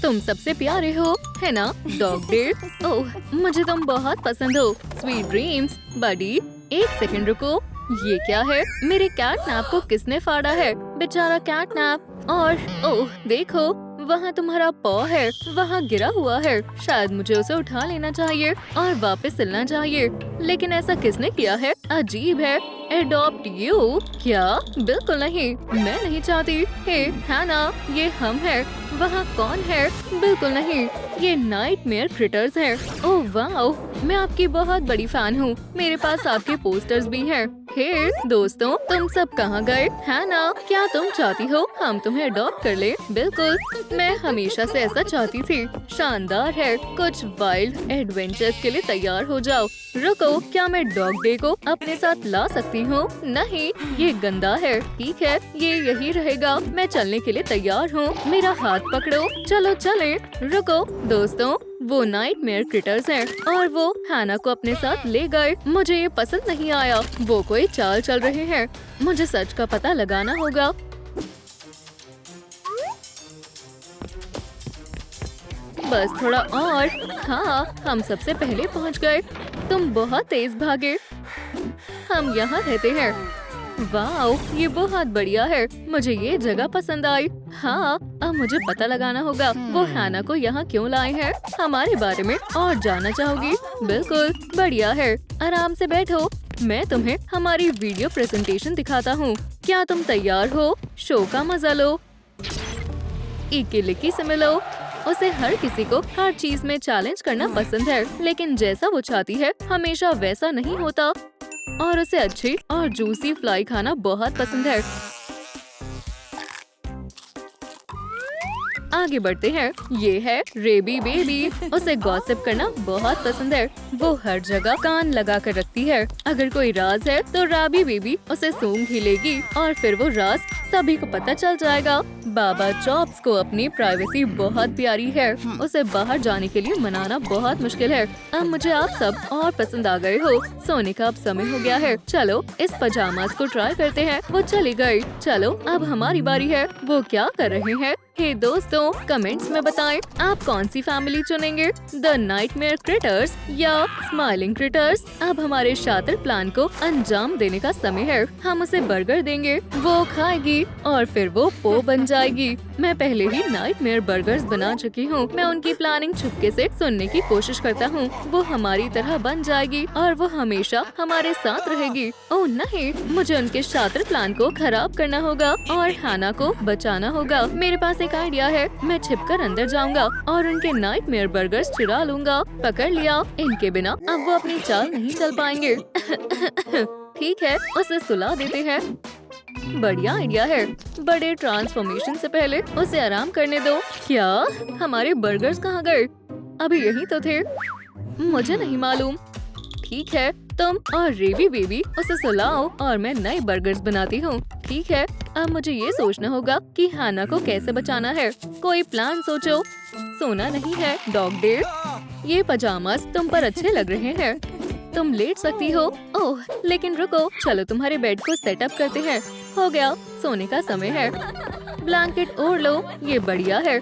तुम सबसे प्यारे हो, है ना डॉग डे? ओह, मुझे तुम बहुत पसंद हो। स्वीट ड्रीम्स बडी। एक सेकंड रुको, ये क्या है? मेरे कैटनैप को किसने फाड़ा है? बेचारा कैटनैप। और ओह देखो, वहाँ तुम्हारा पॉ है, वहाँ गिरा हुआ है। शायद मुझे उसे उठा लेना चाहिए और वापस सिलना चाहिए, लेकिन ऐसा किसने किया है? अजीब है। Adopt you? क्या? बिल्कुल नहीं, मैं नहीं चाहती। हे हैना, ये हम हैं। वहाँ कौन है? बिल्कुल नहीं, ये नाइटमेयर क्रिटर्स हैं। ओह वाओ, मैं आपकी बहुत बड़ी फैन हूँ। मेरे पास आपके पोस्टर्स भी हैं। हे दोस्तों, तुम सब कहाँ गए? हैना, क्या तुम चाहती हो हम तुम्हें अडॉप्ट कर ले? बिल्कुल, मैं हमेशा से ऐसा चाहती थी। शानदार है। कुछ वाइल्ड एडवेंचर्स के लिए तैयार हो जाओ। रुको, क्या मैं डॉग डे को अपने साथ ला सकती हूँ? नहीं, ये गंदा है। ठीक है, ये यही रहेगा। मैं चलने के लिए तैयार हूँ। मेरा हाथ पकड़ो, चलो चले। रुको दोस्तों, वो नाइटमेयर क्रिटर्स हैं और वो हैना को अपने साथ ले गए। मुझे ये पसंद नहीं आया। वो कोई चाल चल रहे हैं। मुझे सच का पता लगाना होगा। बस थोड़ा और। हाँ, हम सबसे पहले पहुंच गए। तुम बहुत तेज भागे। हम यहाँ रहते हैं। वाओ, ये बहुत बढ़िया है। मुझे ये जगह पसंद आई। हाँ, अब मुझे पता लगाना होगा वो हैना को यहाँ क्यों लाए हैं। हमारे बारे में और जानना चाहोगी? बिल्कुल, बढ़िया है। आराम से बैठो, मैं तुम्हें हमारी वीडियो प्रेजेंटेशन दिखाता हूँ। क्या तुम तैयार हो? शो का मजा लो। इक्की लिक्की से मिलो। उसे हर किसी को हर चीज में चैलेंज करना पसंद है, लेकिन जैसा वो चाहती है हमेशा वैसा नहीं होता। और उसे अच्छी और जूसी फ्लाई खाना बहुत पसंद है। आगे बढ़ते हैं। ये है रेबी बेबी। उसे गॉसिप करना बहुत पसंद है। वो हर जगह कान लगा कर रखती है। अगर कोई राज है तो राबी बेबी उसे सूंघ ही लेगी और फिर वो राज सभी को पता चल जाएगा। बाबा चॉप्स को अपनी प्राइवेसी बहुत प्यारी है। उसे बाहर जाने के लिए मनाना बहुत मुश्किल है। अब मुझे आप सब और पसंद आ गए हो। सोने का अब समय हो गया है। चलो इस पजामास को ट्राई करते हैं। वो चली गई। चलो अब हमारी बारी है। वो क्या कर रहे हैं? हे दोस्तों, कमेंट्स में बताएं आप कौन सी फैमिली चुनेंगे, द नाइटमेयर क्रिटर्स या स्माइलिंग क्रिटर्स। अब हमारे शातिर प्लान को अंजाम देने का समय है। हम उसे बर्गर देंगे, वो खाएगी और फिर वो पो बन जाएगी। मैं पहले ही नाइटमेयर बर्गर्स बना चुकी हूँ। मैं उनकी प्लानिंग चुपके से सुनने की कोशिश करता हूँ। वो हमारी तरह बन जाएगी और वो हमेशा हमारे साथ रहेगी। ओह नहीं, मुझे उनके शातिर प्लान को खराब करना होगा और हैना को बचाना होगा। मेरे पास एक आइडिया है। मैं छिपकर अंदर जाऊंगा और उनके नाइटमेयर बर्गर्स चुरा लूंगा। पकड़ लिया। इनके बिना अब वो अपनी चाल नहीं चल पाएंगे। ठीक है, उसे सुला देते हैं। बढ़िया आइडिया है। बड़े ट्रांसफॉर्मेशन से पहले उसे आराम करने दो। क्या? हमारे बर्गर्स कहाँ गए? अभी यही तो थे। मुझे नहीं मालूम। ठीक है, तुम और रेबी बेबी उसे सुलाओ और मैं नए बर्गर्स बनाती हूँ। ठीक है, अब मुझे ये सोचना होगा कि हैना को कैसे बचाना है। कोई प्लान सोचो। सोना नहीं है डॉग डे। ये पजामास तुम पर अच्छे लग रहे हैं। तुम लेट सकती हो। ओह लेकिन रुको, चलो तुम्हारे बेड को सेटअप करते हैं। हो गया, सोने का समय है। ब्लैंकेट ओढ़ लो, ये बढ़िया है।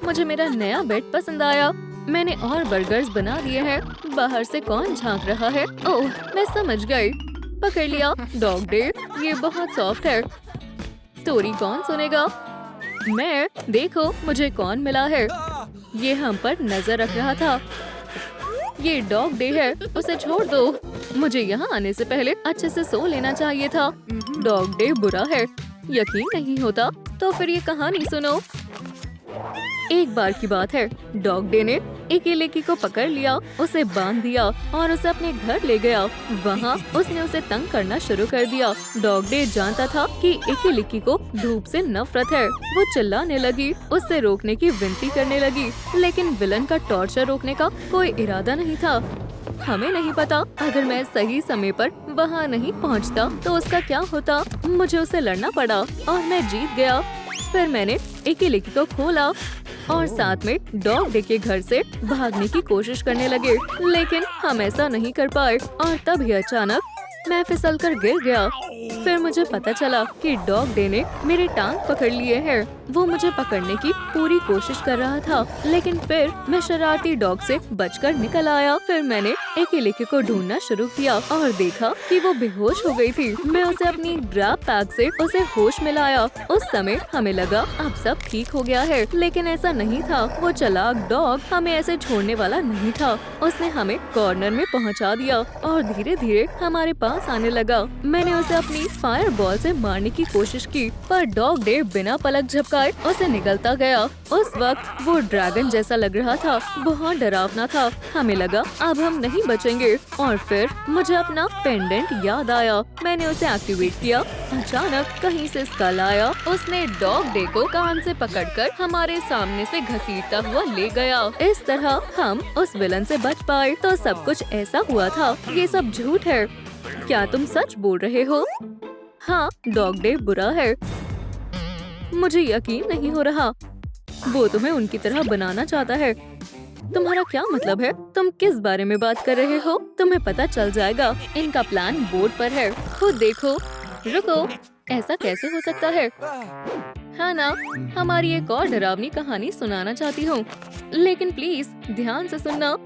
मुझे मेरा नया बेड पसंद आया। मैंने और बर्गर्स बना दिए हैं। बाहर से कौन झांक रहा है? ओह मैं समझ गई। पकड़ लिया। डॉग डे, ये बहुत सॉफ्ट है। स्टोरी कौन सुनेगा? मैं। देखो मुझे कौन मिला है। ये हम पर नजर रख रहा था। ये डॉग डे है, उसे छोड़ दो। मुझे यहाँ आने से पहले अच्छे से सो लेना चाहिए था। डॉग डे बुरा है। यकीन नहीं होता तो फिर ये कहानी सुनो। एक बार की बात है, डॉग डे ने इक्की लिक्की को पकड़ लिया, उसे बांध दिया और उसे अपने घर ले गया। वहाँ उसने उसे तंग करना शुरू कर दिया। डॉग डे जानता था कि इक्की लिक्की को धूप से नफरत है। वो चिल्लाने लगी, उससे रोकने की विनती करने लगी, लेकिन विलन का टॉर्चर रोकने का कोई इरादा नहीं था। हमें नहीं पता, अगर मैं सही समय पर वहाँ नहीं पहुँचता तो उसका क्या होता। मुझे उसे लड़ना पड़ा और मैं जीत गया। फिर मैंने इक्की लिक्की को खोला और साथ में डॉग डे के घर से भागने की कोशिश करने लगे, लेकिन हम ऐसा नहीं कर पाए। और तभी अचानक मैं फिसलकर गिर गया। फिर मुझे पता चला कि डॉग डे ने मेरी टांग पकड़ लिए है। वो मुझे पकड़ने की पूरी कोशिश कर रहा था, लेकिन फिर मैं शरारती डॉग से बचकर निकल आया। फिर मैंने एकेलेके को ढूंढना शुरू किया और देखा कि वो बेहोश हो गई थी। मैं उसे अपनी ग्रैब पैक से उसे होश में लाया। उस समय हमें लगा अब सब ठीक हो गया है, लेकिन ऐसा नहीं था। वो चालाक डॉग हमें ऐसे छोड़ने वाला नहीं था। उसने हमें कॉर्नर में पहुंचा दिया और धीरे धीरे हमारे पास आने लगा। मैंने उसे अपनी फायर बॉल से मारने की कोशिश की, पर डॉग डे बिना पलक झपकाए उसे निगलता गया। उस वक्त वो ड्रैगन जैसा लग रहा था, बहुत डरावना था। हमें लगा अब हम नहीं बचेंगे और फिर मुझे अपना पेंडेंट याद आया। मैंने उसे एक्टिवेट किया। अचानक कहीं से स्कल आया। उसने डॉग डे को कान से पकड़कर हमारे सामने से घसीटता हुआ ले गया। इस तरह हम उस विलन से बच पाए। तो सब कुछ ऐसा हुआ था। ये सब झूठ है। क्या तुम सच बोल रहे हो? हाँ, डॉग डे बुरा है। मुझे यकीन नहीं हो रहा। वो तुम्हें उनकी तरह बनाना चाहता है। तुम्हारा क्या मतलब है? तुम किस बारे में बात कर रहे हो? तुम्हें पता चल जाएगा। इनका प्लान बोर्ड पर है, खुद देखो। रुको, ऐसा कैसे हो सकता है? हाँ ना, हमारी एक और डरावनी कहानी सुनाना चाहती हूँ, लेकिन प्लीज ध्यान से सुनना।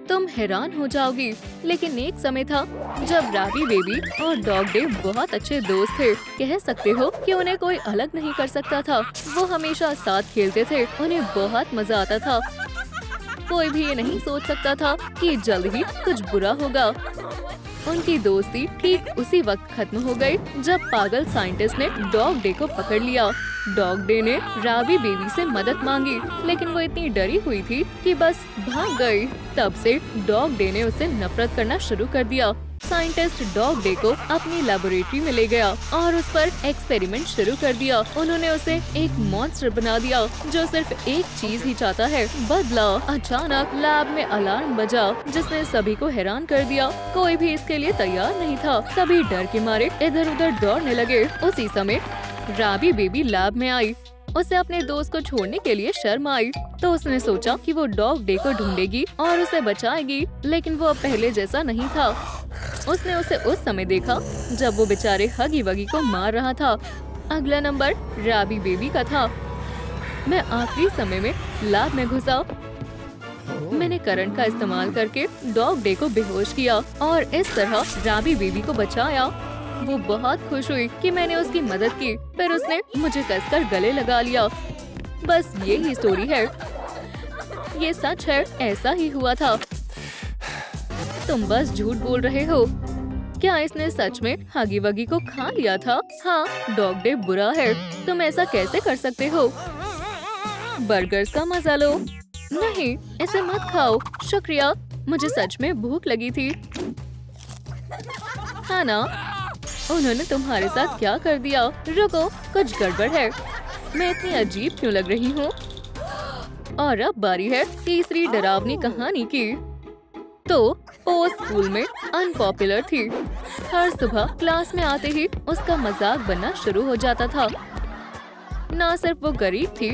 तुम हैरान हो जाओगी, लेकिन एक समय था जब राबी बेबी और डॉग डे बहुत अच्छे दोस्त थे। कह सकते हो कि उन्हें कोई अलग नहीं कर सकता था। वो हमेशा साथ खेलते थे, उन्हें बहुत मजा आता था। कोई भी ये नहीं सोच सकता था कि जल्द ही कुछ बुरा होगा। उनकी दोस्ती ठीक उसी वक्त खत्म हो गई जब पागल साइंटिस्ट ने डॉग डे को पकड़ लिया। डॉग डे ने राबी बेबी से मदद मांगी, लेकिन वो इतनी डरी हुई थी कि बस भाग गई। तब से डॉग डे ने उसे नफरत करना शुरू कर दिया। साइंटिस्ट डॉग डे को अपनी लेबोरेटरी में ले गया और उस पर एक्सपेरिमेंट शुरू कर दिया। उन्होंने उसे एक मॉन्स्टर बना दिया जो सिर्फ एक चीज ही चाहता है, बदला। अचानक लैब में अलार्म बजा, जिसने सभी को हैरान कर दिया। कोई भी इसके लिए तैयार नहीं था। सभी डर के मारे इधर उधर दौड़ने लगे। उसी समय राबी बेबी लैब में आई। उसे अपने दोस्त को छोड़ने के लिए शर्म आई, तो उसने सोचा कि वो डॉग डे को ढूंढेगी और उसे बचाएगी, लेकिन वो अब पहले जैसा नहीं था। उसने उसे उस समय देखा जब वो बेचारे हगी वगी को मार रहा था। अगला नंबर राबी बेबी का था। मैं आखिरी समय में लैब में घुसा। मैंने करंट का इस्तेमाल करके डॉग डे को बेहोश किया और इस तरह राबी बेबी को बचाया। वो बहुत खुश हुई कि मैंने उसकी मदद की। फिर उसने मुझे कसकर गले लगा लिया। बस ये ही स्टोरी है। ये सच है, ऐसा ही हुआ था। तुम बस झूठ बोल रहे हो। क्या इसने सच में हगी वगी को खा लिया था? हाँ, डॉग डे बुरा है। तुम ऐसा कैसे कर सकते हो? बर्गर्स का मजा लो। नहीं, इसे मत खाओ। शुक्रिया, मुझे सच में भूख लगी थी। हाँ ना, उन्होंने तुम्हारे साथ क्या कर दिया? रुको, कुछ गड़बड़ है। मैं इतनी अजीब क्यों लग रही हूँ? और अब बारी है तीसरी डरावनी कहानी की। तो वो स्कूल में अनपॉपुलर थी। हर सुबह क्लास में आते ही उसका मजाक बनना शुरू हो जाता था। न सिर्फ वो गरीब थी,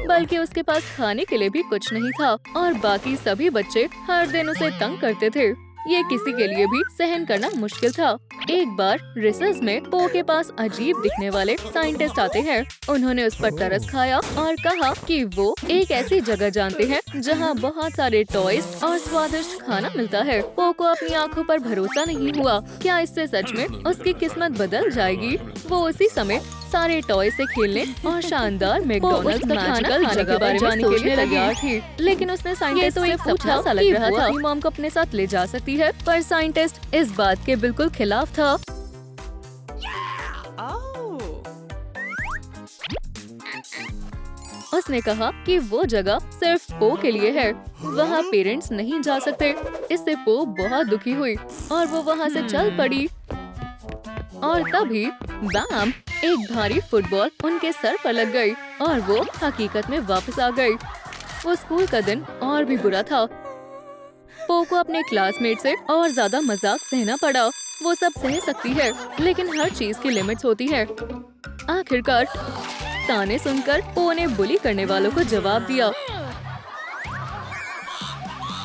बल्कि उसके पास खाने के लिए भी कुछ नहीं था और बाकी सभी बच्चे हर दिन उसे तंग करते थे। ये किसी के लिए भी सहन करना मुश्किल था। एक बार रिसर्च में पो के पास अजीब दिखने वाले साइंटिस्ट आते हैं। उन्होंने उस पर तरस खाया और कहा कि वो एक ऐसी जगह जानते हैं जहां बहुत सारे टॉयज और स्वादिष्ट खाना मिलता है। पो को अपनी आंखों पर भरोसा नहीं हुआ। क्या इससे सच में उसकी किस्मत बदल जाएगी? वो उसी समय सारे टॉय से खेलने और शानदार मैकडॉनल्ड्स का खाना खाने के बारे में सोचने तैयार थी। लेकिन उसने साइंटिस्ट से पूछा सा लग रहा था। अपनी मॉम को अपने साथ ले जा सकती है, पर साइंटिस्ट इस बात के बिल्कुल खिलाफ था। उसने कहा कि वो जगह सिर्फ पो के लिए है, वहाँ पेरेंट्स नहीं जा सकते। इससे पो बहुत दुखी हुई और वो वहाँ से चल पड़ी। और तभी बैम, एक भारी फुटबॉल उनके सर पर लग गई और वो हकीकत में वापस आ गई। वो स्कूल का दिन और भी बुरा था। पो को अपने क्लासमेट से और ज्यादा मजाक सहना पड़ा। वो सब सह सकती है, लेकिन हर चीज की लिमिट्स होती है। आखिरकार ताने सुनकर पो ने बुली करने वालों को जवाब दिया।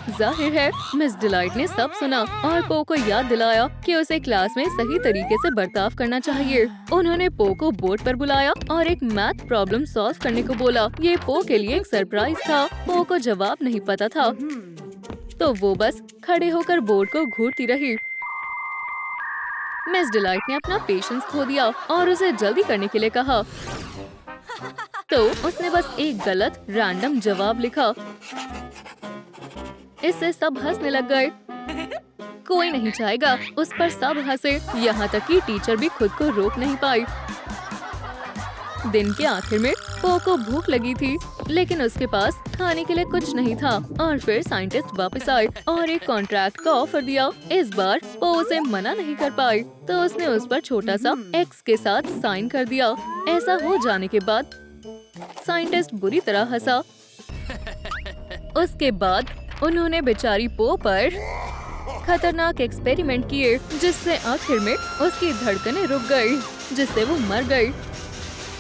जाहिर है मिस डिलाइट ने सब सुना और पो को याद दिलाया कि उसे क्लास में सही तरीके से बर्ताव करना चाहिए। उन्होंने पो को बोर्ड पर बुलाया और एक मैथ प्रॉब्लम सॉल्व करने को बोला। ये पो के लिए एक सरप्राइज था। पो को जवाब नहीं पता था तो वो बस खड़े होकर बोर्ड को घूरती रही। मिस डिलाइट ने अपना पेशेंस खो दिया और उसे जल्दी करने के लिए कहा तो उसने बस एक गलत रैंडम जवाब लिखा। इससे सब हंसने लग गए। कोई नहीं चाहेगा उस पर सब हंसे, यहाँ तक कि टीचर भी खुद को रोक नहीं पाई। दिन के आखिर में पो को भूख लगी थी लेकिन उसके पास खाने के लिए कुछ नहीं था और फिर साइंटिस्ट वापस आए और एक कॉन्ट्रैक्ट का ऑफर दिया। इस बार पो उसे मना नहीं कर पाई तो उसने उस पर छोटा सा एक्स के साथ साइन कर दिया। ऐसा हो जाने के बाद साइंटिस्ट बुरी तरह हंसा। उसके बाद उन्होंने बेचारी पो पर खतरनाक एक्सपेरिमेंट किए जिससे आखिर में उसकी धड़कनें रुक गई, जिससे वो मर गई।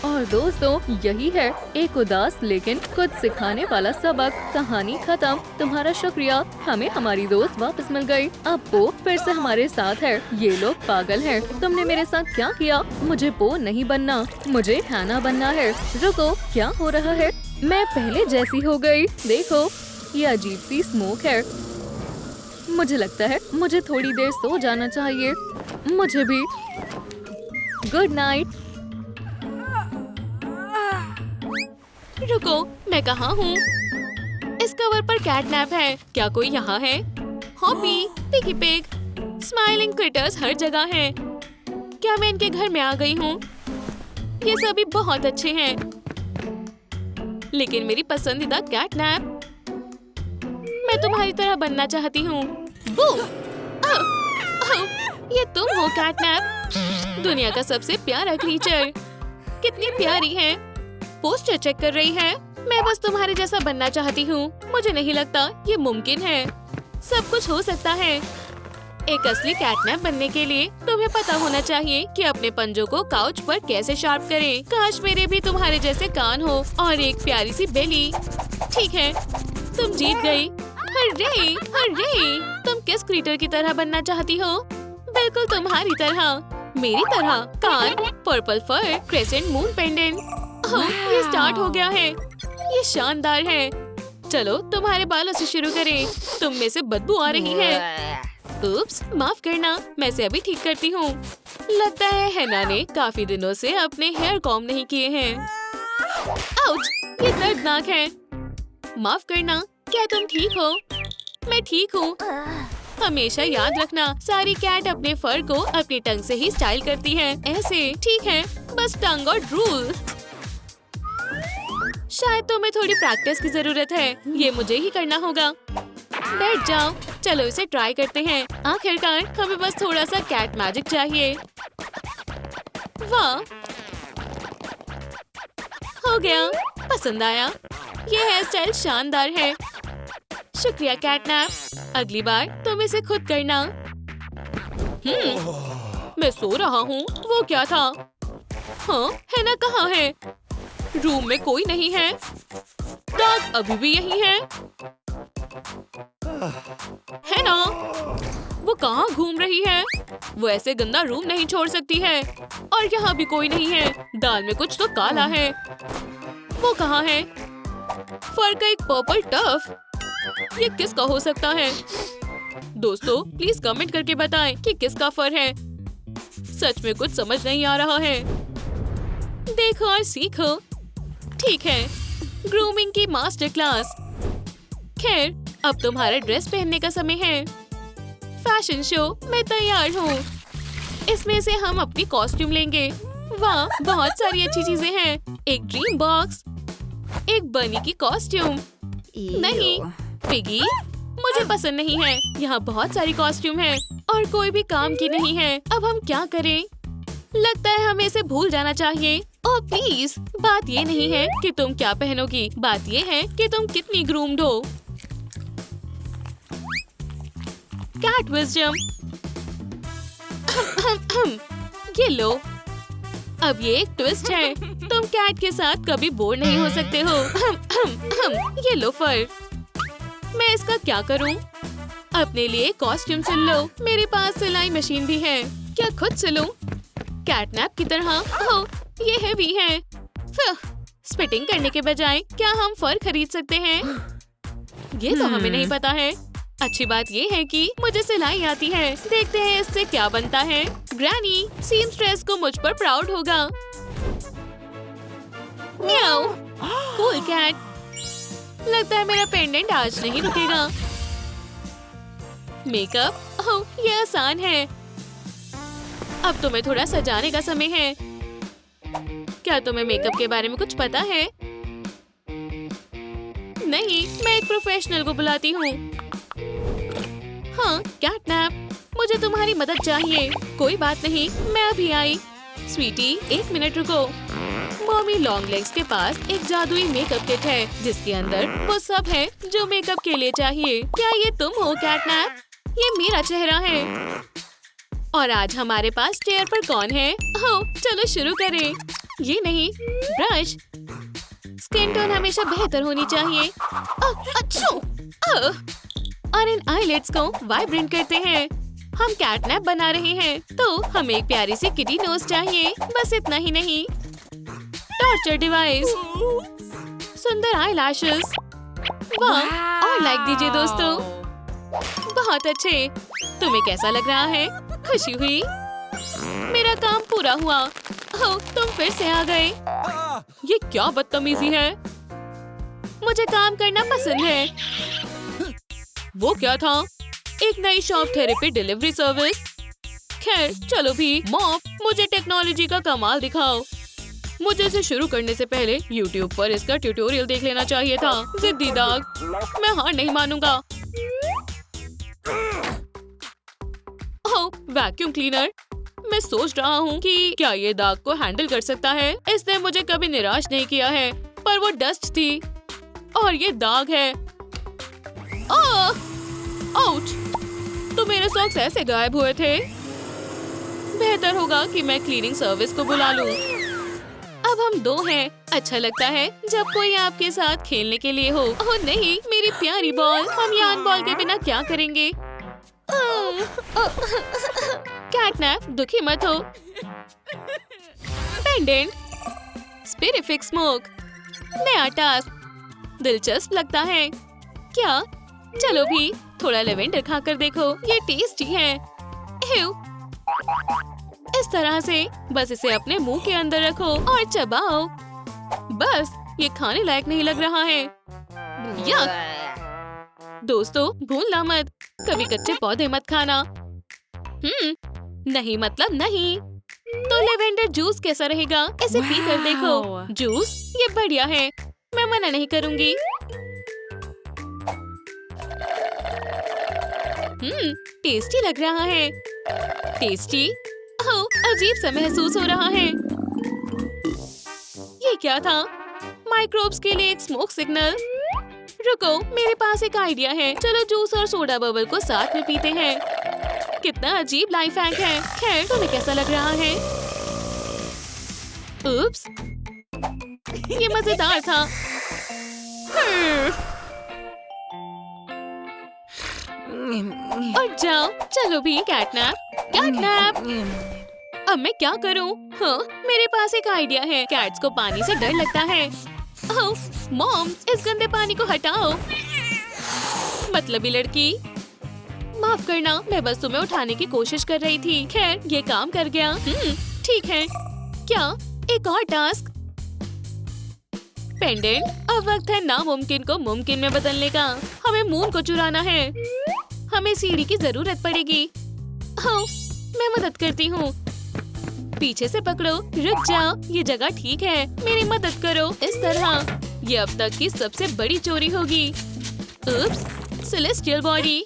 और दोस्तों यही है एक उदास लेकिन कुछ सिखाने वाला सबक। कहानी खत्म। तुम्हारा शुक्रिया, हमें हमारी दोस्त वापस मिल गई। अब पो फिर से हमारे साथ है। ये लोग पागल हैं। तुमने मेरे साथ क्या किया? मुझे पो नहीं बनना, मुझे हैना बनना है। रुको, क्या हो रहा है? मैं पहले जैसी हो गई। देखो ये अजीब सी स्मोक है। मुझे लगता है मुझे थोड़ी देर सो जाना चाहिए। मुझे भी। Good night. रुको, मैं कहाँ हूँ? इस कवर पर कैटनैप है। क्या कोई यहाँ है? Hoppy, Piggy Pig, smiling critters हर जगह हैं। क्या मैं इनके घर में आ गई हूँ? ये सभी बहुत अच्छे हैं, लेकिन मेरी पसंदीदा कैटनैप। मैं तुम्हारी तरह बनना चाहती हूँ। ये तुम हो कैटनैप, दुनिया का सबसे प्यारा क्रीचर। कितनी प्यारी है। पोस्टर चेक कर रही है। मैं बस तुम्हारे जैसा बनना चाहती हूँ। मुझे नहीं लगता ये मुमकिन है। सब कुछ हो सकता है। एक असली कैटनैप बनने के लिए तुम्हें पता होना चाहिए कि अपने पंजों को काउच पर कैसे शार्प करें। काश मेरे भी तुम्हारे जैसे कान हो और एक प्यारी सी बेली। ठीक है, तुम जीत गई। Hooray, hooray. तुम किस क्रीटर की तरह बनना चाहती हो? बिल्कुल तुम्हारी तरह। मेरी तरह। कान, पर्पल फर, क्रेसेंट मून पेंडेंट। ये स्टार्ट हो गया है। ये शानदार है। चलो तुम्हारे बालों से शुरू करें। तुम में से बदबू आ रही है। उप्स, माफ करना, मैं इसे अभी ठीक करती हूँ। लगता है हैना ने काफी दिनों से अपने हेयर कॉम नहीं किए हैं। आउच, ये दर्दनाक है। माफ करना, क्या तुम ठीक हो? मैं ठीक हूँ। हमेशा याद रखना, सारी कैट अपने फर को अपनी टंग से ही स्टाइल करती है। ऐसे ठीक है, बस टंग और ड्रूल। शायद तुम्हें थोड़ी प्रैक्टिस की जरूरत है। ये मुझे ही करना होगा। बैठ जाओ, चलो इसे ट्राई करते हैं। आखिरकार हमें बस थोड़ा सा कैट मैजिक चाहिए। वाह, हो गया। पसंद आया। ये हेयर स्टाइल शानदार है। शुक्रिया कैटनैप। अगली बार तुम इसे खुद करना। मैं सो रहा हूँ। वो क्या था? हाँ, हैना कहाँ है? रूम में कोई नहीं है। डॉग अभी भी यही है। हैना, वो कहाँ घूम रही है? वो ऐसे गंदा रूम नहीं छोड़ सकती है। और यहाँ भी कोई नहीं है। दाल में कुछ तो काला है। वो कहाँ है? फर का एक पर्पल टफ। ये किसका हो सकता है? दोस्तों प्लीज कमेंट करके बताएं कि किसका फर है। सच में कुछ समझ नहीं आ रहा है। देखो और सीखो। ठीक है, ग्रूमिंग की मास्टर क्लास। खैर, अब तुम्हारा ड्रेस पहनने का समय है। फैशन शो, मैं तैयार हूँ। इसमें से हम अपनी कॉस्ट्यूम लेंगे। वाह, बहुत सारी अच्छी चीजें हैं। एक ड्रीम बॉक्स, एक बनी की कॉस्ट्यूम। नहीं, पिगी, मुझे पसंद नहीं है। यहाँ बहुत सारी कॉस्ट्यूम है और कोई भी काम की नहीं है। अब हम क्या करें? लगता है हमें इसे भूल जाना चाहिए। ओह प्लीज, बात ये नहीं है कि तुम क्या पहनोगी, बात ये है कि तुम कितनी ग्रूम्ड हो। Cat wisdom. ये लो। अब ये एक ट्विस्ट है। तुम कैट के साथ कभी बोर नहीं हो सकते हो। ये लो फर। मैं इसका क्या करूं? अपने लिए कॉस्ट्यूम सिल लो। मेरे पास सिलाई मशीन भी है। क्या खुद सिलूं? कैटनैप की तरह। ओह, ये हैवी है। स्पिटिंग करने के बजाय क्या हम फर खरीद सकते हैं? ये तो हमें नहीं पता है। अच्छी बात ये है कि मुझे सिलाई आती है। देखते हैं इससे क्या बनता है। ग्रैनी, सीमस्ट्रेस को मुझ पर प्राउड होगा। म्याऊ, कूल कैट। लगता है मेरा पेंडेंट आज नहीं रुकेगा। मेकअप, ओह ये आसान है। अब तुम्हें थोड़ा सजाने का समय है। क्या तुम्हें मेकअप के बारे में कुछ पता है? नहीं, मैं एक प्रोफेशनल को बुलाती हूँ। हाँ, कैटनैप, मुझे तुम्हारी मदद चाहिए। कोई बात नहीं, मैं अभी आई। स्वीटी, 1 मिनट रुको। मॉमी लॉन्ग लेग्स के पास एक जादुई मेकअप किट है जिसके अंदर वो सब है जो मेकअप के लिए चाहिए। क्या ये तुम हो कैटनैप? ये मेरा चेहरा है। और आज हमारे पास चेयर पर कौन है? ओह, चलो शुरू करें। ये नहीं, ब्रश। स्किन टोन हमेशा बेहतर होनी चाहिए। अच्छू! और इन आईलेट्स को वाइब्रेंट करते हैं। हम कैटनैप बना रहे हैं, तो हमें एक प्यारी सी किटी नोज चाहिए। बस इतना ही नहीं, टॉर्चर डिवाइस, सुंदर आई लैशेस। वाह, और लाइक दीजिए दोस्तों। बहुत अच्छे। तुम्हें कैसा लग रहा है? खुशी हुई? मेरा काम पूरा हुआ। ओह, तुम फिर से आ गए। ये क्या बदतमीजी है? मुझे काम करना पसंद है। वो क्या था? एक नई शॉप थेरेपी डिलीवरी सर्विस। खैर चलो भी। मॉम, मुझे टेक्नोलॉजी का कमाल दिखाओ। मुझे इसे शुरू करने से पहले YouTube पर इसका ट्यूटोरियल देख लेना चाहिए था। जिद्दी दाग, मैं हार नहीं मानूंगा। ओह, वैक्यूम क्लीनर। मैं सोच रहा हूँ कि क्या ये दाग को हैंडल कर सकता है। इसने मुझे कभी निराश नहीं किया है, पर वो डस्ट थी और ये दाग है। आउच! तो मेरे सॉक्स ऐसे गायब हुए थे। बेहतर होगा कि मैं क्लीनिंग सर्विस को बुला लूं। अब हम 2 हैं। अच्छा लगता है जब कोई आपके साथ खेलने के लिए हो। ओह नहीं, मेरी प्यारी बॉल। हम यान बॉल के बिना क्या करेंगे? कैटनैप, दुखी मत हो। पेंडेंट, स्पिरिफिक स्मोक, नया टास्क। दिलचस्प लगता है क्या? चलो भी, थोड़ा लेवेंडर खाकर देखो। ये टेस्टी है। इस तरह से बस इसे अपने मुंह के अंदर रखो और चबाओ। बस, ये खाने लायक नहीं लग रहा है। यक! दोस्तों, भूलना मत, कभी कच्चे पौधे मत खाना। नहीं मतलब नहीं। तो लेवेंडर जूस कैसा रहेगा? इसे पी कर देखो। जूस, ये बढ़िया है। मैं मना नहीं करूंगी। टेस्टी लग रहा है। टेस्टी? ओह, अजीब सा महसूस हो रहा है। ये क्या था? माइक्रोब्स के लिए एक स्मोक सिग्नल। रुको, मेरे पास एक आइडिया है। चलो जूस और सोडा बबल को साथ में पीते हैं। कितना अजीब लाइफ हैक है। खैर, तुम्हें कैसा लग रहा है? उप्स, ये मजेदार था। और जाओ, चलो भी कैटनैप। कैटनैप, अब मैं क्या करूं? हाँ, मेरे पास एक आइडिया है। कैट्स को पानी से डर लगता है। ओह, मॉम, इस गंदे पानी को हटाओ। मतलबी लड़की, माफ करना, मैं बस तुम्हें उठाने की कोशिश कर रही थी। खैर, ये काम कर गया। ठीक है। क्या? एक और टास्क। पेंडेंट, अब वक्त है नामुमकिन को मुमकिन में बदलने का। हमें मून को चुराना है। हमें सीढ़ी की जरूरत पड़ेगी। हाँ, मैं मदद करती हूँ। पीछे से पकड़ो। रुक जाओ, ये जगह ठीक है। मेरी मदद करो। इस तरह। ये अब तक की सबसे बड़ी चोरी होगी। Oops, celestial body.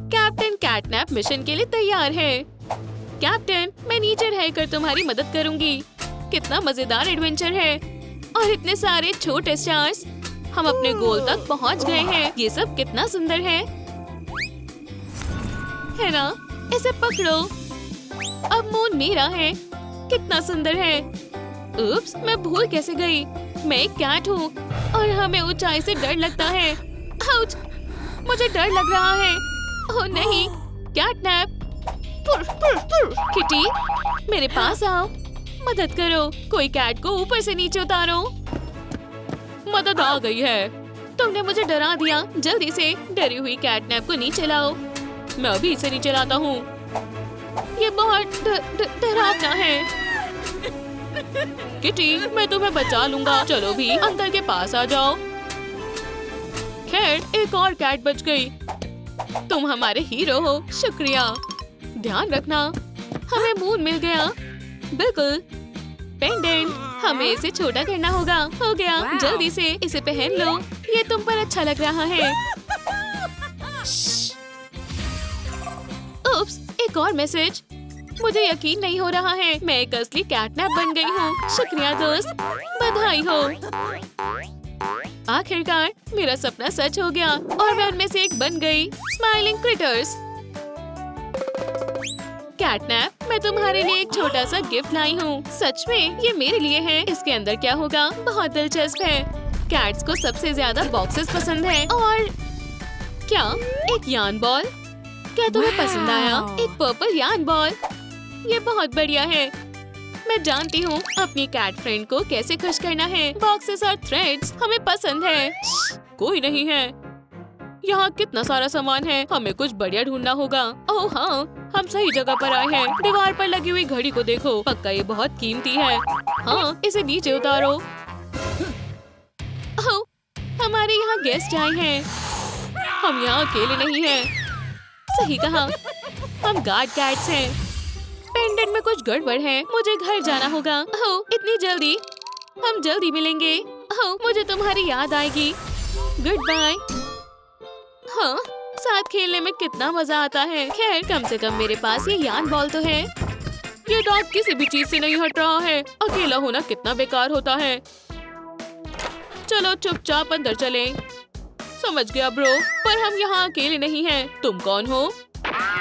Captain Catnap mission के लिए तैयार है। कैप्टन, मैं नीचे रहकर तुम्हारी मदद करूंगी। कितना मजेदार एडवेंचर है। और इतने सारे छोटे स्टार्स। हम अपने गोल तक पहुंच गए हैं। ये सब कितना सुंदर है ना? इसे पकड़ो। अब मून मेरा है। कितना सुंदर है। उप्स, मैं भूल कैसे गई? मैं एक कैट हूँ। और हमें ऊंचाई से डर लगता है। आउच! मुझे डर लग रहा है। ओह नहीं, कैटनैप! किटी, मेरे पास आओ, मदद करो, कोई कैट को ऊपर से नीचे उतारो। मदद आ गई है। तुमने मुझे डरा दिया। जल्दी से डरी हुई कैटनैप को नीचे लाओ। मैं अभी इसे नीचे लाता हूँ। ये बहुत डरावना है। किटी, मैं तुम्हें बचा लूंगा। चलो भी अंकल के पास आ जाओ। खैर, एक और कैट बच गई। तुम हमारे हीरो हो, शुक्रिया। ध्यान रखना, हमें मून मिल गया। बिल्कुल। पेंडेंट, हमें इसे छोटा करना होगा। हो गया, जल्दी से इसे पहन लो। ये तुम पर अच्छा लग रहा है। उप्स, एक और मैसेज। मुझे यकीन नहीं हो रहा है, मैं एक असली कैटनैप बन गई हूँ। शुक्रिया दोस्त, बधाई हो। आखिरकार मेरा सपना सच हो गया और मैं उनमें से एक बन गई। Smiling critters. कैटनैप, मैं तुम्हारे लिए एक छोटा सा गिफ्ट लाई हूँ। सच में ये मेरे लिए है। इसके अंदर क्या होगा? बहुत दिलचस्प है। कैट्स को सबसे ज्यादा बॉक्सेस पसंद है। और क्या? एक यान बॉल। क्या तुम्हें पसंद आया? एक पर्पल यान बॉल। ये बहुत बढ़िया है। मैं जानती हूँ अपनी कैट फ्रेंड को कैसे खुश करना है। बॉक्सेस और थ्रेड्स हमें पसंद है। कोई नहीं है। यहाँ कितना सारा सामान है, हमें कुछ बढ़िया ढूंढना होगा। ओह हाँ, हम सही जगह पर आए हैं। दीवार पर लगी हुई घड़ी को देखो, पक्का ये बहुत कीमती है। हाँ, इसे नीचे उतारो। ओह, हमारे यहाँ गेस्ट आए हैं। हम यहाँ अकेले नहीं हैं। सही कहा, हम गार्ड कैट्स हैं। पेंडेंट में कुछ गड़बड़ है, मुझे घर जाना होगा। ओह, इतनी जल्दी? हम जल्दी मिलेंगे। ओह, मुझे तुम्हारी याद आएगी। Good bye. हाँ, साथ खेलने में कितना मजा आता है। खैर, कम से कम मेरे पास ये यान बॉल तो है। ये डॉग किसी भी चीज से नहीं हट रहा है। अकेला होना कितना बेकार होता है। चलो चुपचाप अंदर चलें। समझ गया ब्रो, पर हम यहाँ अकेले नहीं हैं। तुम कौन हो?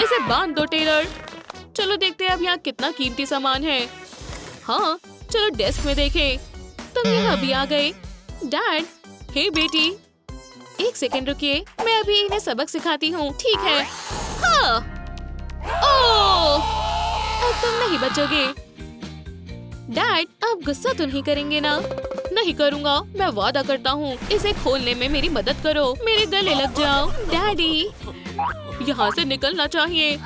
इसे बांध दो टेलर। चलो देखते हैं अब यहाँ कितना कीमती सामान है। हाँ, चलो डेस्क में देखें। तुम यहाँ भी आ गए। डैड, हे बेटी, एक सेकंड रुकिए, मैं अभी इन्हें सबक सिखाती हूँ। ठीक है। हाँ। ओह, अब तुम नहीं बचोगे। डैड, आप गुस्सा तो नहीं करेंगे ना? नहीं करूँगा, मैं वादा करता हूँ। इसे खोलने में मेरी मदद करो। मेरे गले लग जाओ। डैडी, यहाँ से निकलना चाहिए।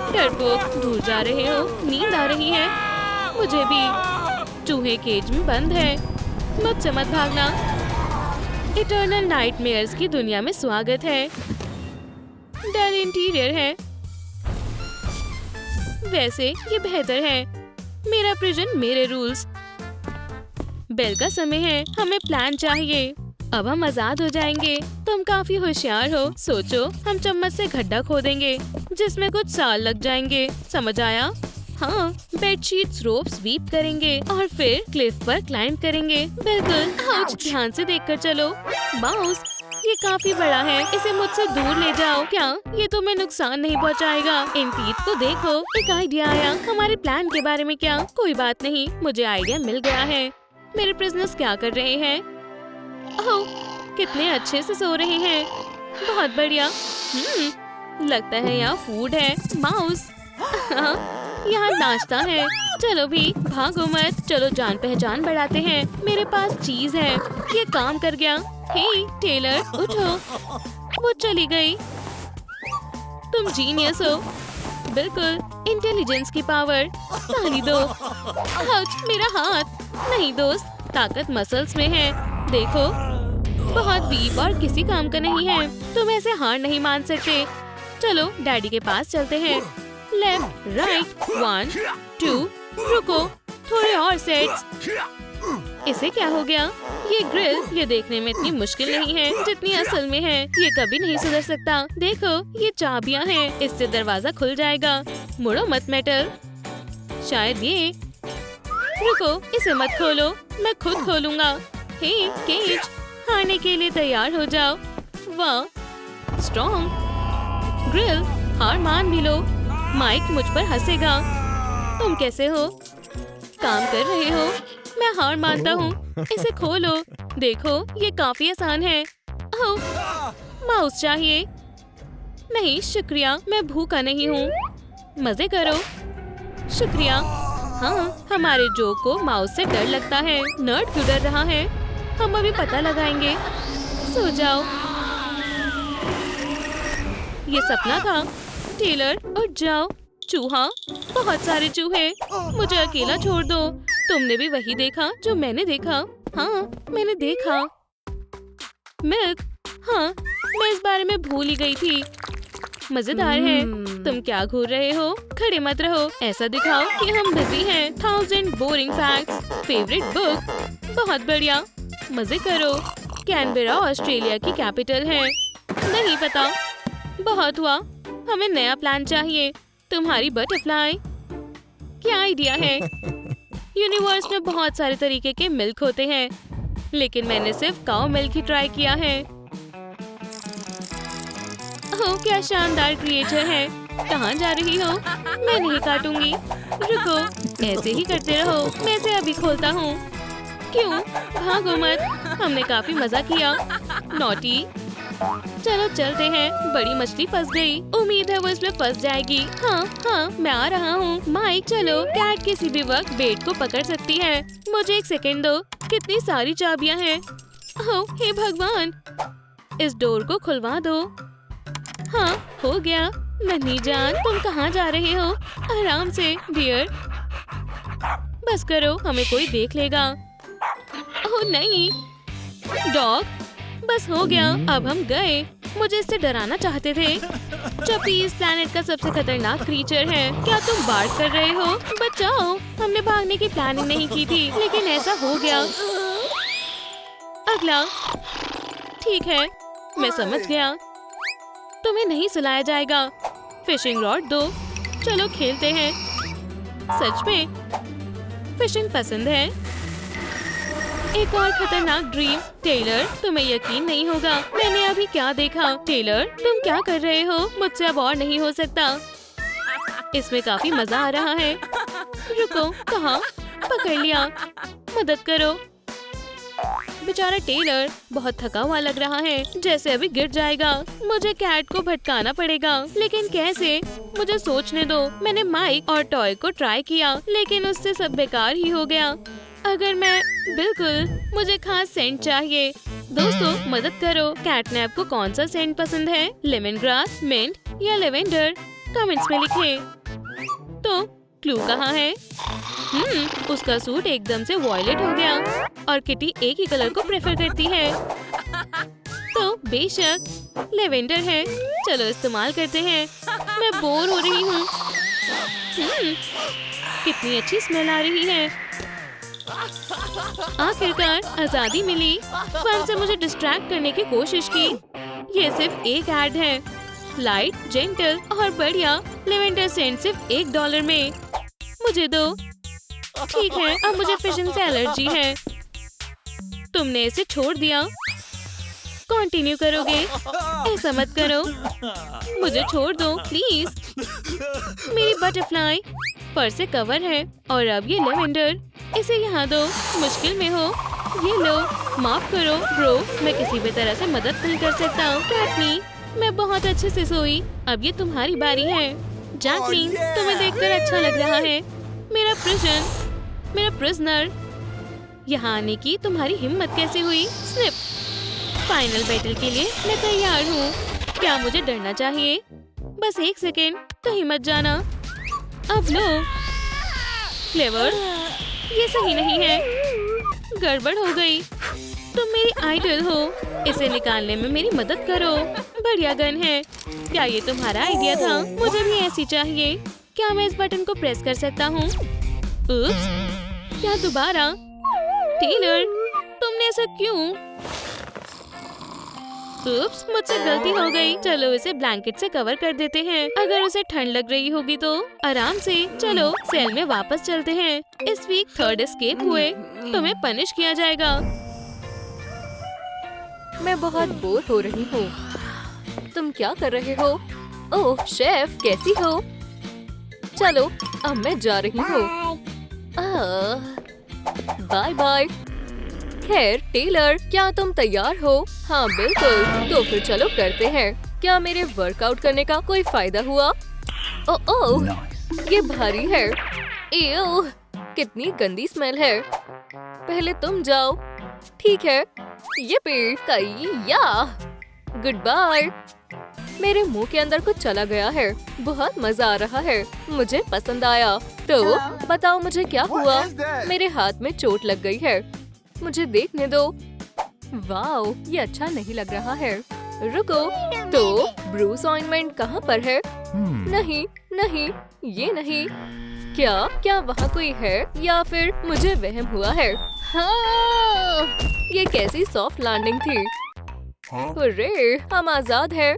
डरपोक, दूर जा रहे हो? नींद आ रही है। मुझे भी। चूहे केज में बंद है। मुझसे मत भागना। इटर्नल नाइटमेयर्स की दुनिया में स्वागत है। डर इंटीरियर है। वैसे ये बेहतर है। मेरा प्रिजन, मेरे रूल्स। बेल का समय है, हमें प्लान चाहिए। अब हम आजाद हो जाएंगे। तुम काफी होशियार हो। सोचो, हम चम्मच से गड्ढा खोदेंगे जिसमें कुछ साल लग जाएंगे। समझ आया? हाँ, बेडशीट्स, रोप स्वीप करेंगे और फिर क्लिफ पर क्लाइंब करेंगे। बिल्कुल। आउच, ध्यान से देखकर चलो। बाउस, ये काफी बड़ा है, इसे मुझसे दूर ले जाओ। क्या ये तुम्हें नुकसान नहीं पहुंचाएगा? इन टीथ को देखो। एक आइडिया आया। हमारे प्लान के बारे में क्या? कोई बात नहीं, मुझे आइडिया मिल गया है। मेरे प्रिजनर्स क्या कर रहे हैं? ओह, कितने अच्छे से सो रहे हैं। बहुत बढ़िया। लगता है यहाँ फूड है। माउस, यहाँ नाश्ता है। चलो भी, भागो मत। चलो जान पहचान बढ़ाते हैं। मेरे पास चीज है। ये काम कर गया। हे टेलर, उठो। वो चली गई। तुम जीनियस हो। बिल्कुल, इंटेलिजेंस की पावर। ताली दो। आउच, मेरा हाथ। नहीं दोस्त, ताकत मसल्स में है। देखो, बहुत वीक और किसी काम का नहीं है। तुम ऐसे हार नहीं मान सकते। चलो डैडी के पास चलते हैं। लेफ्ट, राइट, 1, 2, रुको, थोड़े और सेट्स। इसे क्या हो गया? ये ग्रिल, ये देखने में इतनी मुश्किल नहीं है जितनी असल में है। ये कभी नहीं सुधर सकता। देखो, ये चाबियां हैं, इससे दरवाजा खुल जाएगा। मुड़ो मत मेटल। शायद ये। रुको, इसे मत खोलो, मैं खुद खोलूंगा। हे केज, खाने के लिए तैयार हो जाओ। वाह, स्ट्रॉन्ग। ग्रिल, हार मान भी लो। माइक मुझ पर हंसेगा। तुम कैसे हो? काम कर रहे हो? मैं हार मानता हूँ। इसे खोलो। देखो ये काफी आसान है। ओह, माउस चाहिए। नहीं शुक्रिया, मैं भूखा नहीं हूँ। मजे करो। शुक्रिया। हाँ, हमारे जोक को माउस से डर लगता है। नर्ड क्यों डर रहा है? हम अभी पता लगाएंगे। सो जाओ। ये सपना था। टेलर उठ जाओ। चूहा, बहुत सारे चूहे। मुझे अकेला छोड़ दो। तुमने भी वही देखा जो मैंने देखा? हाँ, मैंने देखा। मिल्क, हाँ, मैं इस बारे में भूल ही गई थी। मजेदार है। तुम क्या घूर रहे हो? खड़े मत रहो। ऐसा दिखाओ कि हम बिजी हैं। 1000 बोरिंग फैक्ट्स। Favourite book. बहुत बढ़िया। मजे करो। कैनबेरा ऑस्ट्रेलिया की कैपिटल है। नहीं पता। बहुत हुआ। हमें नया प्लान चाहिए। तुम्हारी बटरफ्लाई। क्या आइडिया है? यूनिवर्स में बहुत सारे तरीके के मिल्क होते हैं, लेकिन मैंने सिर्फ काऊ मिल्क ही ट्राई किया है। ओह, क्या शानदार क्रिएचर है। कहाँ जा रही हो? मैं नहीं काटूंगी। रुको, ऐसे ही करते रहो। मैं इसे अभी खोलता हूँ। क्यों? भागो मत। हमने काफी मजा किया। नॉटी। चलो चलते हैं। बड़ी मछली फंस गई। उम्मीद है वो इसमें फंस जाएगी। हाँ, मैं आ रहा हूँ। माइक, चलो। कैट किसी भी वक्त बेट को पकड़ सकती है। मुझे एक सेकंड दो। कितनी सारी चाबियाँ हैं। ओह, हे भगवान। इस डोर को खुलवा दो। हाँ, हो गया। नन्ही जान, तुम कहाँ जा रहे हो? आराम से डियर। बस करो, हमें कोई देख लेगा। ओह नहीं। डॉग, बस हो गया। अब हम गए। मुझे इससे डराना चाहते थे। चपी इस प्लेनेट का सबसे खतरनाक क्रीचर है। क्या तुम बार्क कर रहे हो? बचाओ। हमने भागने की प्लानिंग नहीं की थी, लेकिन ऐसा हो गया। अगला। ठीक है, मैं समझ गया। तुम्हें नहीं सुलाया जाएगा। फिशिंग रॉड दो। चलो खेलते हैं। सच में फिशिंग पसंद है। एक और खतरनाक ड्रीम। टेलर, तुम्हें यकीन नहीं होगा मैंने अभी क्या देखा। टेलर, तुम क्या कर रहे हो? मुझसे अब और नहीं हो सकता। इसमें काफी मजा आ रहा है। रुको, कहाँ? पकड़ लिया। मदद करो। बेचारा टेलर बहुत थका हुआ लग रहा है, जैसे अभी गिर जाएगा। मुझे कैट को भटकाना पड़ेगा, लेकिन कैसे? मुझे सोचने दो। मैंने माइक और टॉय को ट्राई किया, लेकिन उससे सब बेकार ही हो गया। अगर मैं बिल्कुल, मुझे खास सेंट चाहिए। दोस्तों मदद करो। कैटनैप को कौन सा सेंट पसंद है? लेमन ग्रास, मिंट या लेवेंडर? कमेंट्स में लिखें। तो क्लू कहाँ है? उसका सूट एकदम से वॉयलेट हो गया और किटी एक ही कलर को प्रेफर करती है। तो बेशक लेवेंडर है। चलो इस्तेमाल करते हैं। मैं बोर हो रही हूँ। कितनी अच्छी स्मेल आ रही है। आखिरकार आजादी मिली। फन से मुझे डिस्ट्रैक्ट करने की कोशिश की। ये सिर्फ एक ऐड है। लाइट, जेंटल और बढ़िया लेवेंडर सेंट सिर्फ $1 में। मुझे दो। ठीक है, अब मुझे फिशिंग से एलर्जी है। तुमने इसे छोड़ दिया। कंटिन्यू करोगे? ऐसा मत करो। मुझे छोड़ दो प्लीज। मेरी बटरफ्लाई फर से कवर है और अब ये लेवेंडर। इसे यहाँ दो। मुश्किल में हो? ये लो। माफ करो ब्रो, मैं किसी भी तरह से मदद नहीं कर सकता। कैटनी, मैं बहुत अच्छे से सोई। अब ये तुम्हारी बारी है। जैकलीन, तुम्हें देखकर अच्छा लग रहा है। मेरा प्रिजनर। यहाँ आने की तुम्हारी हिम्मत कैसे हुई? स्निप। फाइनल बैटल के लिए मैं तैयार हूँ। क्या मुझे डरना चाहिए? बस एक सेकेंड, कहीं मत जाना। अब लो। क्लेवर, ये सही नहीं है। गड़बड़ हो गई। तुम मेरी आइडल हो। इसे निकालने में मेरी मदद करो। बढ़िया गन है। क्या ये तुम्हारा आइडिया था? मुझे भी ऐसी चाहिए। क्या मैं इस बटन को प्रेस कर सकता हूँ? उप्स, क्या दोबारा? टेलर, तुमने ऐसा क्यों? उप्स, मुझसे गलती हो गई। चलो इसे ब्लैंकेट से कवर कर देते हैं। अगर उसे ठंड लग रही होगी तो आराम से। चलो सेल में वापस चलते हैं। इस वीक 3rd एस्केप हुए। तुम्हें पनिश किया जाएगा। मैं बहुत बोर हो रही हूँ। तुम क्या कर रहे हो? ओह शेफ, कैसी हो? चलो अब मैं जा रही हूँ। Bye bye. खैर टेलर, क्या तुम तैयार हो? हाँ बिल्कुल, तो फिर चलो करते हैं। क्या मेरे वर्कआउट करने का कोई फायदा हुआ? ओह, ये भारी है। एओ, कितनी गंदी स्मेल है। पहले तुम जाओ। ठीक है, ये या गुड बाय। मेरे मुंह के अंदर कुछ चला गया है। बहुत मजा आ रहा है, मुझे पसंद आया। तो बताओ मुझे क्या हुआ? मेरे हाथ में चोट लग गई है, मुझे देखने दो। वाओ, ये अच्छा नहीं लग रहा है। रुको, तो ब्रूस ऑइंटमेंट कहाँ पर है? नहीं नहीं, ये नहीं। क्या वहाँ कोई है या फिर मुझे वहम हुआ है? हाँ, ये कैसी सॉफ्ट लैंडिंग थी। अरे, हम आजाद हैं।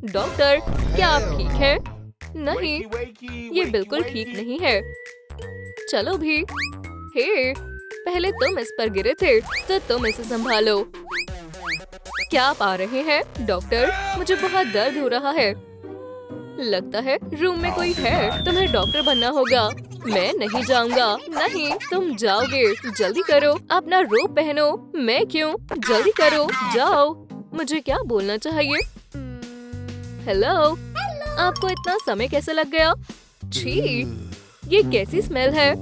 डॉक्टर, क्या आप ठीक हैं? नहीं, ये बिल्कुल ठीक नहीं है। चलो भी। हे, पहले तुम इस पर गिरे थे, तो तुम इसे संभालो। क्या आप आ रहे हैं? डॉक्टर, मुझे बहुत दर्द हो रहा है। लगता है रूम में कोई है। तुम्हें डॉक्टर बनना होगा। मैं नहीं जाऊंगा। नहीं, तुम जाओगे। जल्दी करो, अपना रोब पहनो। मैं क्यों? जल्दी करो, जाओ। मुझे क्या बोलना चाहिए? हेलो, आपको इतना समय कैसे लग गया? छी, ये कैसी स्मेल है?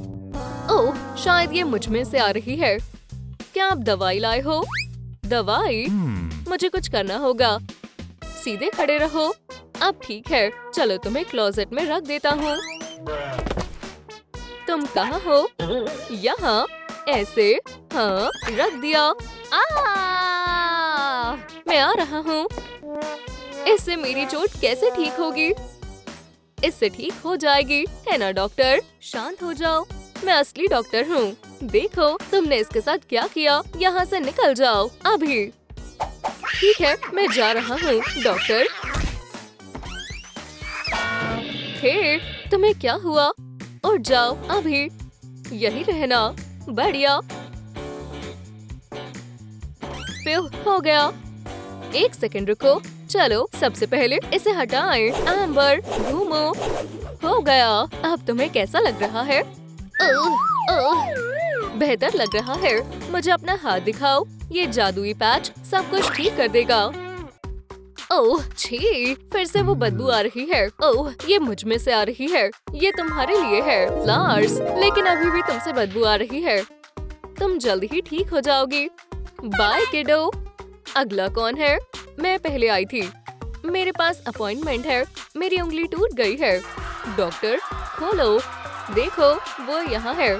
ओह, शायद ये मुझ में से आ रही है। क्या आप दवाई लाए हो? दवाई? मुझे कुछ करना होगा। सीधे खड़े रहो। अब ठीक है, चलो तुम्हें क्लोजेट में रख देता हूँ। तुम कहाँ हो? यहाँ, ऐसे। हाँ, रख दिया। मैं आ रहा हूँ। इससे मेरी चोट कैसे ठीक होगी? इससे ठीक हो जाएगी, है ना डॉक्टर? शांत हो जाओ, मैं असली डॉक्टर हूँ। देखो तुमने इसके साथ क्या किया। यहाँ से निकल जाओ अभी। ठीक है, मैं जा रहा हूँ डॉक्टर। हे, तुम्हें क्या हुआ? और जाओ अभी, यही रहना। बढ़िया, हो गया। एक सेकंड रुको। चलो सबसे पहले इसे हटाएं। एम्बर, घूमो। हो गया। अब तुम्हें कैसा लग रहा है? बेहतर लग रहा है। मुझे अपना हाथ दिखाओ। ये जादुई पैच सब कुछ ठीक कर देगा। ओह छी, फिर से वो बदबू आ रही है। ओह, ये मुझ में से आ रही है। ये तुम्हारे लिए है, फ्लावर्स, लेकिन अभी भी तुमसे बदबू आ रही है। तुम जल्द ही ठीक हो जाओगी। बाय किडो। अगला कौन है? मैं पहले आई थी। मेरे पास अपॉइंटमेंट है। मेरी उंगली टूट गई है। डॉक्टर, खोलो। देखो, वो यहाँ है।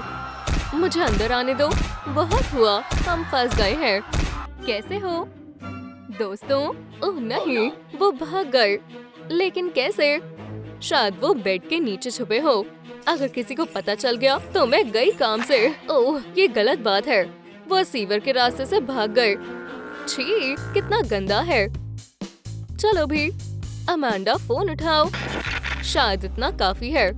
मुझे अंदर आने दो। बहुत हुआ, हम फंस गए हैं। कैसे हो दोस्तों? ओह नहीं, वो भाग गए। लेकिन कैसे? शायद वो बेड के नीचे छुपे हो। अगर किसी को पता चल गया तो मैं गई काम से। ओह, ये गलत बात है। वो सीवर के रास्ते से भाग गए। छी, कितना गंदा है। चलो भी, अमांडा फोन उठाओ। शायद इतना काफी है।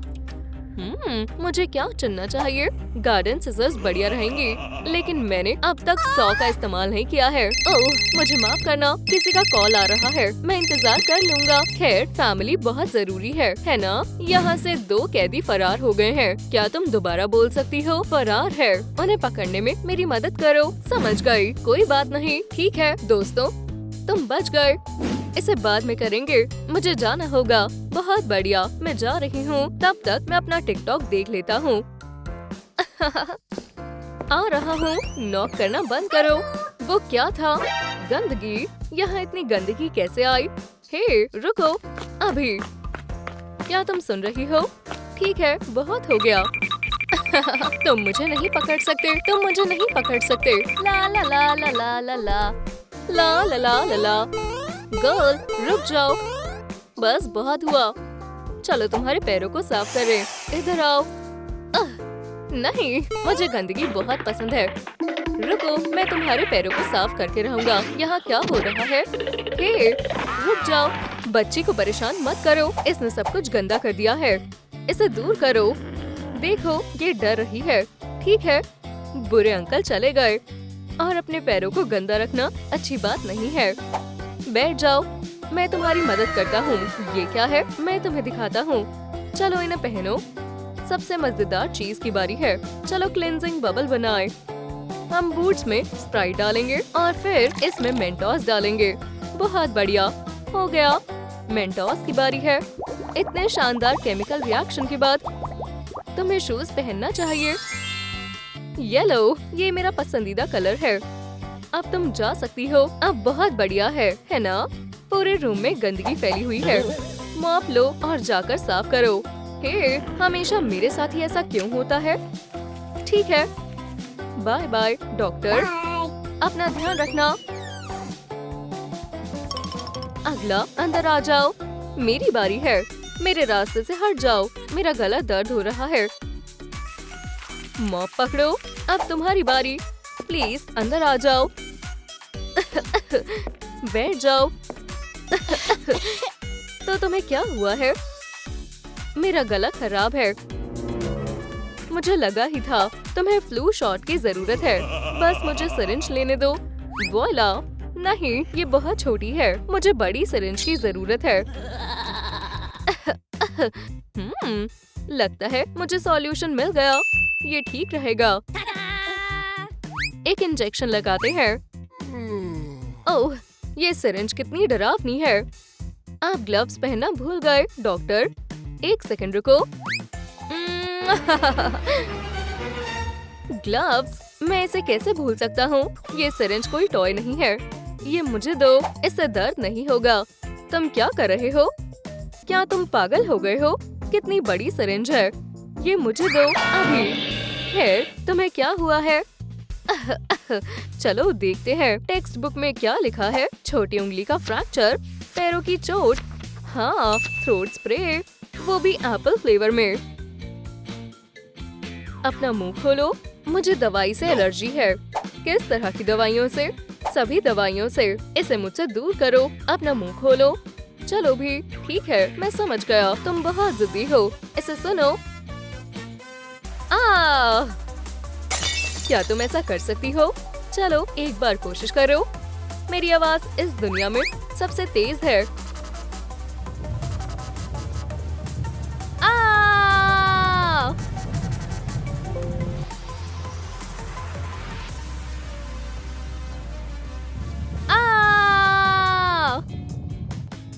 मुझे क्या चुनना चाहिए? गार्डन सिजर्स बढ़िया रहेंगी, लेकिन मैंने अब तक 100 का इस्तेमाल नहीं किया है। ओह, मुझे माफ करना, किसी का कॉल आ रहा है। मैं इंतजार कर लूंगा। खैर, फैमिली बहुत जरूरी है ना? यहाँ से 2 कैदी फरार हो गए हैं। क्या तुम दोबारा बोल सकती हो? फरार है। उन्हें पकड़ने में मेरी मदद करो। समझ गई, कोई बात नहीं। ठीक है दोस्तों, तुम बच गए। इसे बाद में करेंगे, मुझे जाना होगा। बहुत बढ़िया, मैं जा रही हूँ। तब तक मैं अपना टिकटॉक देख लेता हूँ। आ रहा हूँ। नॉक करना बंद करो। वो क्या था? गंदगी? यहाँ इतनी गंदगी कैसे आई? हे, रुको अभी। क्या तुम सुन रही हो? ठीक है, बहुत हो गया। तुम मुझे नहीं पकड़ सकते। तुम मुझे नहीं पकड़ सकते। ला ला ला ला ला ला ला ला ला ला ला ला। गर्ल, रुक जाओ। बस बहुत हुआ। चलो तुम्हारे पैरों को साफ करें। इधर आओ। नहीं, मुझे गंदगी बहुत पसंद है। रुको, मैं तुम्हारे पैरों को साफ करके रहूंगा। यहाँ क्या हो रहा है? हे, रुक जाओ। बच्ची को परेशान मत करो। इसने सब कुछ गंदा कर दिया है। इसे दूर करो। देखो, ये डर रही है। ठीक है, बुरे अंकल चले गए और अपने पैरों को गंदा रखना अच्छी बात नहीं है। बैठ जाओ, मैं तुम्हारी मदद करता हूँ। ये क्या है? मैं तुम्हें दिखाता हूँ। चलो इन्हें पहनो। सबसे मजेदार चीज की बारी है। चलो क्लींजिंग बबल बनाएं। हम बूट्स में स्प्राइट डालेंगे और फिर इसमें मेंटोस डालेंगे। बहुत बढ़िया, हो गया। मेंटोस की बारी है। इतने शानदार केमिकल रिएक्शन के बाद तुम्हें शूज पहनना चाहिए। येलो, ये मेरा पसंदीदा कलर है। अब तुम जा सकती हो। अब बहुत बढ़िया है ना? पूरे रूम में गंदगी फैली हुई है। मॉप लो और जाकर साफ करो। हे, हमेशा मेरे साथ ही ऐसा क्यों होता है? ठीक है, बाय बाय डॉक्टर। अपना ध्यान रखना। अगला, अंदर आ जाओ। मेरी बारी है। मेरे रास्ते से हट जाओ, मेरा गला दर्द हो रहा है। मॉप पकड़ो। अब तुम्हारी बारी। प्लीज अंदर आ जाओ। बैठ जाओ। तो तुम्हें क्या हुआ है? मेरा गला खराब है। मुझे लगा ही था तुम्हें फ्लू शॉट की जरूरत है। बस मुझे सिरिंज लेने दो। वोला, नहीं, ये बहुत छोटी है। मुझे बड़ी सिरिंज की जरूरत है। लगता है मुझे सॉल्यूशन मिल गया। ये ठीक रहेगा। एक इंजेक्शन लगाते हैं। ओह, ये सिरिंज कितनी डरावनी है। आप ग्लव्स पहनना भूल गए डॉक्टर। एक सेकंड रुको। ग्लव्स, मैं इसे कैसे भूल सकता हूँ? ये सिरिंज कोई टॉय नहीं है। ये मुझे दो, इससे दर्द नहीं होगा। तुम क्या कर रहे हो? क्या तुम पागल हो गए हो? कितनी बड़ी सिरिंज है। ये मुझे दो अभी। खैर, तुम्हें क्या हुआ है? चलो देखते हैं टेक्स्ट बुक में क्या लिखा है। छोटी उंगली का फ्रैक्चर, पैरों की चोट, हाँ, थ्रोट स्प्रे, वो भी एप्पल फ्लेवर में। अपना मुंह खोलो। मुझे दवाई से एलर्जी है। किस तरह की दवाइयों से? सभी दवाइयों से। इसे मुझसे दूर करो। अपना मुंह खोलो। चलो भी, ठीक है, मैं समझ गया। तुम बहुत जिद्दी हो। इसे सुनो। क्या तुम ऐसा कर सकती हो? चलो एक बार कोशिश करो। मेरी आवाज इस दुनिया में सबसे तेज है।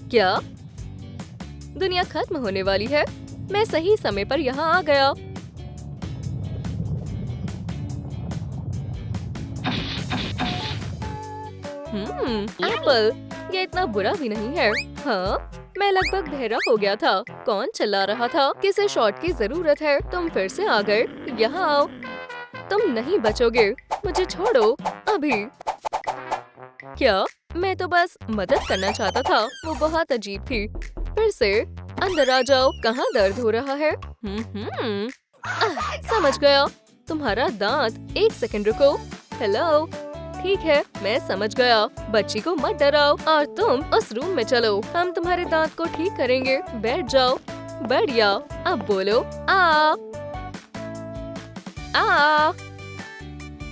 क्या? दुनिया खत्म होने वाली है। मैं सही समय पर यहाँ आ गया। एप्पल, ये इतना बुरा भी नहीं है। हाँ, मैं लगभग बहरा हो गया था। कौन चिल्ला रहा था? किसे शॉट की जरूरत है? तुम फिर से आ गए। यहाँ आओ। तुम नहीं बचोगे। मुझे छोड़ो अभी। क्या? मैं तो बस मदद करना चाहता था। वो बहुत अजीब थी। फिर से अंदर आ जाओ। कहाँ दर्द हो रहा है? समझ गया। तुम्हारा दांत। एक सेकंड रुको। हेलो, ठीक है, मैं समझ गया। बच्ची को मत डराओ और तुम उस रूम में चलो। हम तुम्हारे दांत को ठीक करेंगे। बैठ जाओ। बढ़िया। अब बोलो।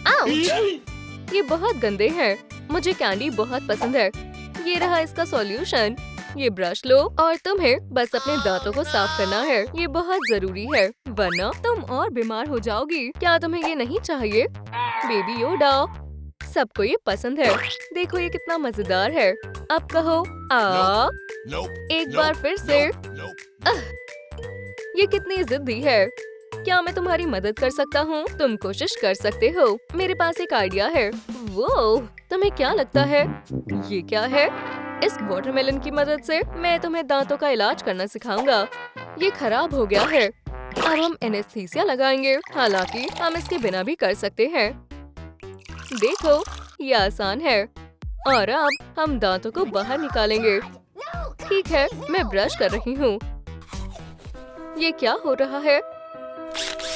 आउच! ये बहुत गंदे हैं। मुझे कैंडी बहुत पसंद है। ये रहा इसका सॉल्यूशन। ये ब्रश लो और तुम्हें बस अपने दांतों को साफ करना है। ये बहुत जरूरी है, वरना तुम और बीमार हो जाओगी। क्या तुम्हें ये नहीं चाहिए? बेबी योडा, सबको ये पसंद है। देखो ये कितना मजेदार है। अब कहो आ। एक बार फिर से। ये कितनी जिद्दी है। क्या मैं तुम्हारी मदद कर सकता हूँ? तुम कोशिश कर सकते हो। मेरे पास एक आइडिया है। वो, तुम्हें क्या लगता है? ये क्या है? इस वाटरमेलन की मदद से मैं तुम्हें दांतों का इलाज करना सिखाऊंगा। ये खराब हो गया है। अब हम एनेस्थीसिया लगाएंगे। हालांकि हम इसके बिना भी कर सकते हैं। देखो, ये आसान है। और अब हम दांतों को बाहर निकालेंगे। ठीक है, मैं ब्रश कर रही हूँ। ये क्या हो रहा है?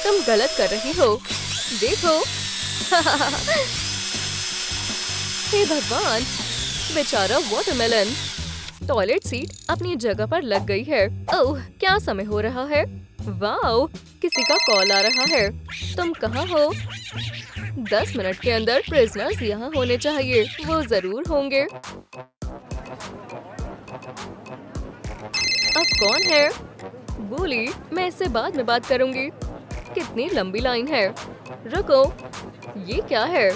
तुम गलत कर रही हो। देखो। हे भगवान, बेचारा वाटरमेलन। टॉयलेट सीट अपनी जगह पर लग गई है। ओह, क्या समय हो रहा है? वाओ, किसी का कॉल आ रहा है। तुम कहाँ हो? 10 मिनट के अंदर प्रिजनर्स यहाँ होने चाहिए। वो जरूर होंगे। अब कौन है? बोली, मैं इससे बाद में बात करूंगी। कितनी लंबी लाइन है। रुको, ये क्या है?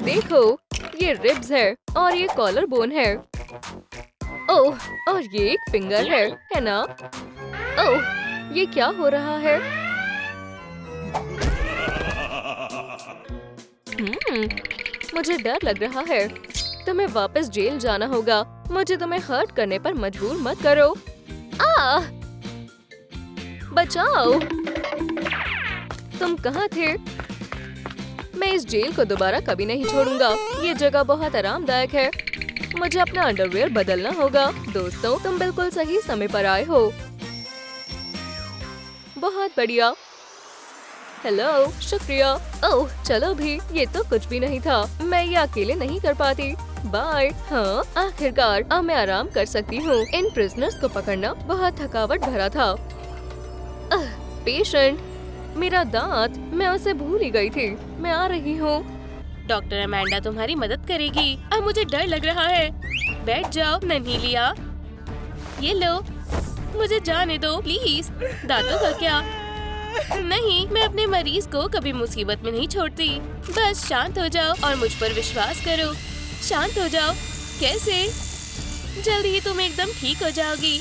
देखो, ये रिब्स है और ये कॉलर बोन है। ओह, और ये एक फिंगर है ना? ओह, ये क्या हो रहा है? मुझे डर लग रहा है। तुम्हें वापस जेल जाना होगा। मुझे तुम्हें हर्ट करने पर मजबूर मत करो। बचाओ! तुम कहाँ थे? मैं इस जेल को दोबारा कभी नहीं छोड़ूंगा। ये जगह बहुत आरामदायक है। मुझे अपना अंडरवेयर बदलना होगा। दोस्तों, तुम बिल्कुल सही समय पर आए हो। बहुत बढ़िया। हेलो, शुक्रिया। ओह, चलो भी, ये तो कुछ भी नहीं था। मैं ये अकेले नहीं कर पाती। बाय। हाँ, आखिरकार अब मैं आराम कर सकती हूँ। इन प्रिजनर्स को पकड़ना बहुत थकावट भरा था। पेशेंट, मेरा दांत, मैं उसे भूल ही गई थी। मैं आ रही हूँ। डॉक्टर अमेंडा तुम्हारी मदद करेगी। अब मुझे डर लग रहा है। बैठ जाओ नन्ही लिया। ये लो, मुझे जाने दो प्लीज। दांतों का क्या? नहीं, मैं अपने मरीज को कभी मुसीबत में नहीं छोड़ती। बस शांत हो जाओ और मुझ पर विश्वास करो। शांत हो जाओ। कैसे? जल्दी ही तुम एकदम ठीक हो जाओगी।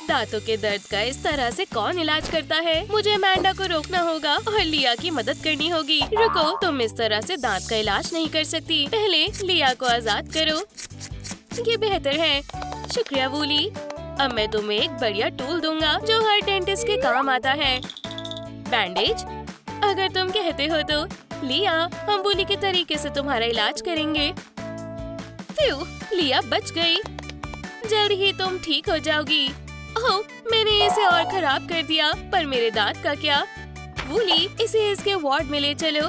दांतों के दर्द का इस तरह से कौन इलाज करता है? मुझे अमेंडा को रोकना होगा और लिया की मदद करनी होगी। रुको, तुम इस तरह से दांत का इलाज नहीं कर सकती। पहले लिया को आजाद करो। ये बेहतर है। शुक्रिया वूली। अब मैं तुम्हें एक बढ़िया टूल दूंगा जो हर डेंटिस्ट के काम आता है। बैंडेज, अगर तुम कहते हो तो। लिया, हम वूली के तरीके से तुम्हारा इलाज करेंगे। फ्यू, लिया बच गई। जल्द ही तुम ठीक हो जाओगी। ओह, मैंने इसे और खराब कर दिया। पर मेरे दांत का क्या? वूली, इसे इसके वार्ड में ले चलो।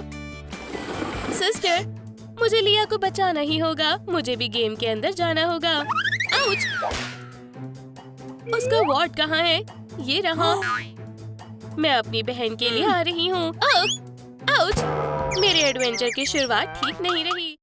सिस्टर, मुझे लिया को बचाना ही होगा। मुझे भी गेम के अंदर जाना होगा। आउच! उसका वार्ड कहाँ है? ये रहा। मैं अपनी बहन के लिए आ रही हूँ। आउच! मेरे एडवेंचर की शुरुआत ठीक नहीं रही।